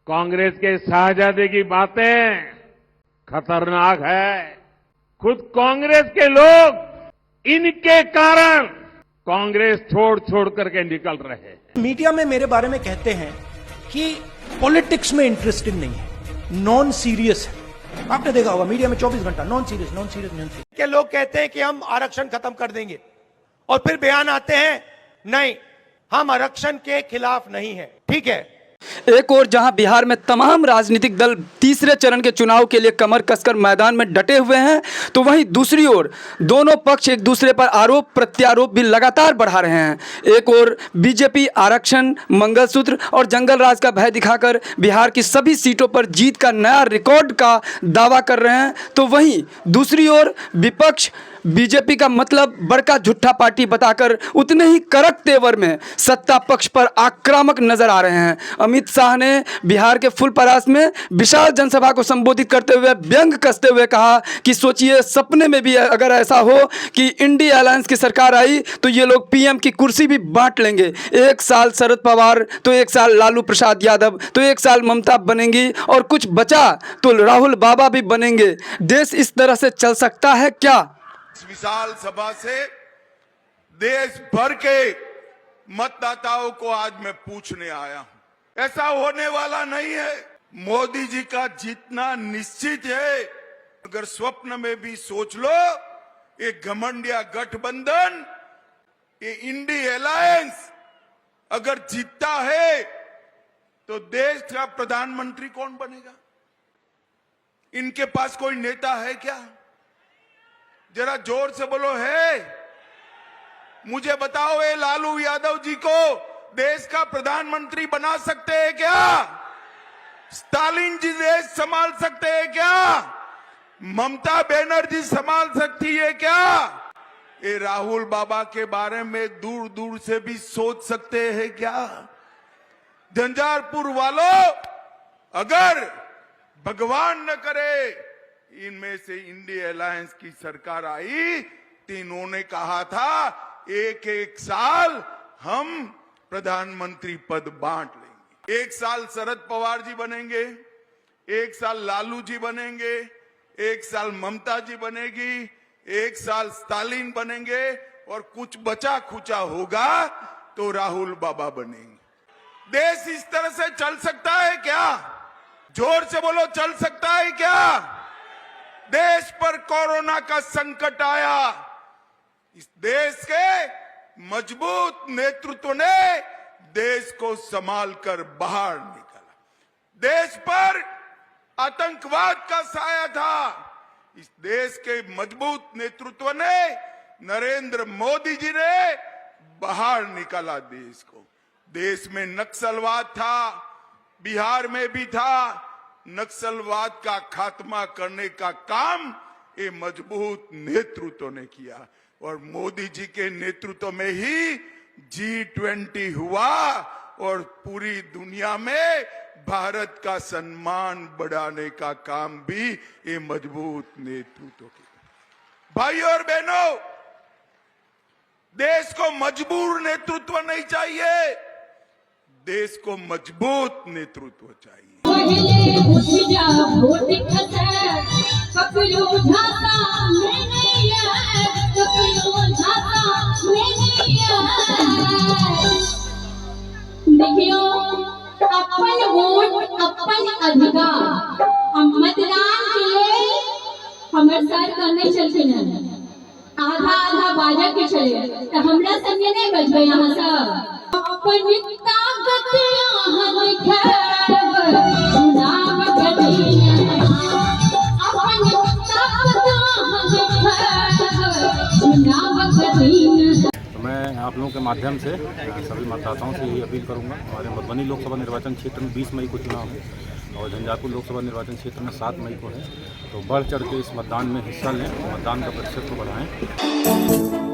कांग्रेस के शाहजादे की बातें खतरनाक है। खुद कांग्रेस के लोग इनके कारण कांग्रेस छोड़ छोड़ करके निकल रहे हैं। मीडिया में मेरे बारे में कहते हैं कि पॉलिटिक्स में इंटरेस्टेड नहीं है, नॉन सीरियस है। आपने देखा होगा मीडिया में 24 घंटा नॉन सीरियस के लोग कहते हैं कि हम आरक्षण खत्म कर देंगे और फिर बयान आते हैं नहीं, हम आरक्षण के खिलाफ नहीं है। ठीक है। एक और जहां बिहार में तमाम राजनीतिक दल तीसरे चरण के चुनाव के लिए कमर कसकर मैदान में डटे हुए हैं, तो वहीं दूसरी ओर दोनों पक्ष एक दूसरे पर आरोप प्रत्यारोप भी लगातार बढ़ा रहे हैं। एक और बीजेपी आरक्षण, मंगलसूत्र और जंगल राज का भय दिखाकर बिहार की सभी सीटों पर जीत का नया रिकॉर्ड का दावा कर रहे हैं, तो वहीं दूसरी ओर विपक्ष बीजेपी का मतलब बड़का झूठा पार्टी बताकर उतने ही कड़क तेवर में सत्ता पक्ष पर आक्रामक नजर आ रहे हैं। अमित शाह ने बिहार के फुलपरास में विशाल जनसभा को संबोधित करते हुए व्यंग कसते हुए कहा कि सोचिए, सपने में भी अगर ऐसा हो कि इंडिया अलायंस की सरकार आई तो ये लोग पीएम की कुर्सी भी बांट लेंगे। एक साल शरद पवार तो एक साल लालू प्रसाद यादव तो एक साल ममता बनेंगी और कुछ बचा तो राहुल बाबा भी बनेंगे। देश इस तरह से चल सकता है क्या? इस विशाल सभा से देश भर के मतदाताओं को आज मैं पूछने आया हूं। ऐसा होने वाला नहीं है। मोदी जी का जीतना निश्चित है। अगर स्वप्न में भी सोच लो, ये घमंडिया गठबंधन, ये इंडी अलायंस अगर जीतता है तो देश का प्रधानमंत्री कौन बनेगा? इनके पास कोई नेता है क्या? जरा जोर से बोलो है। मुझे बताओ, ये लालू यादव जी को देश का प्रधानमंत्री बना सकते हैं क्या? स्टालिन जी देश संभाल सकते हैं क्या? ममता बनर्जी संभाल सकती है क्या? ये राहुल बाबा के बारे में दूर दूर से भी सोच सकते हैं क्या? झंझारपुर वालों, अगर भगवान न करे इनमें से इंडिया अलायंस की सरकार आई तो इन्होंने कहा था एक एक साल हम प्रधानमंत्री पद बांट लेंगे। एक साल शरद पवार जी बनेंगे, एक साल लालू जी बनेंगे, एक साल ममता जी बनेगी, एक साल स्टालिन बनेंगे और कुछ बचा खुचा होगा तो राहुल बाबा बनेंगे। देश इस तरह से चल सकता है क्या? जोर से बोलो, चल सकता है क्या? देश पर कोरोना का संकट आया, इस देश के मजबूत नेतृत्व ने देश को संभाल कर बाहर निकाला। देश पर आतंकवाद का साया था, इस देश के मजबूत नेतृत्व ने, नरेंद्र मोदी जी ने बाहर निकाला देश को। देश में नक्सलवाद था, बिहार में भी था। नक्सलवाद का खात्मा करने का काम ये मजबूत नेतृत्व ने किया और मोदी जी के नेतृत्व में ही G20 हुआ और पूरी दुनिया में भारत का सम्मान बढ़ाने का काम भी ये मजबूत नेतृत्व किया। भाइयों और बहनों, देश को मजबूर नेतृत्व नहीं चाहिए, देश को मजबूत नेतृत्व चाहिए। देखियो, अपन वोट अपन अधिकार, हम मतदान के लिए हमारे सर करने चलते हैं, आधा आधा बाजा के चले तो हमरा संगे नहीं बचबे। यहाँ सब अपनी ताकत यहाँ दिखावे, चुनाव करिए अपनी ताकत यहाँ दिखावे, चुनाव करिए। मैं आप लोगों के माध्यम से सभी मतदाताओं से यही अपील करूंगा। हमारे मधुबनी लोकसभा निर्वाचन क्षेत्र में 20 मई को चुनाव है और झंझारपुर लोकसभा निर्वाचन क्षेत्र में 7 मई को है, तो बढ़ चढ़ के इस मतदान में हिस्सा लें, मतदान का प्रतिशत को बढ़ाएं।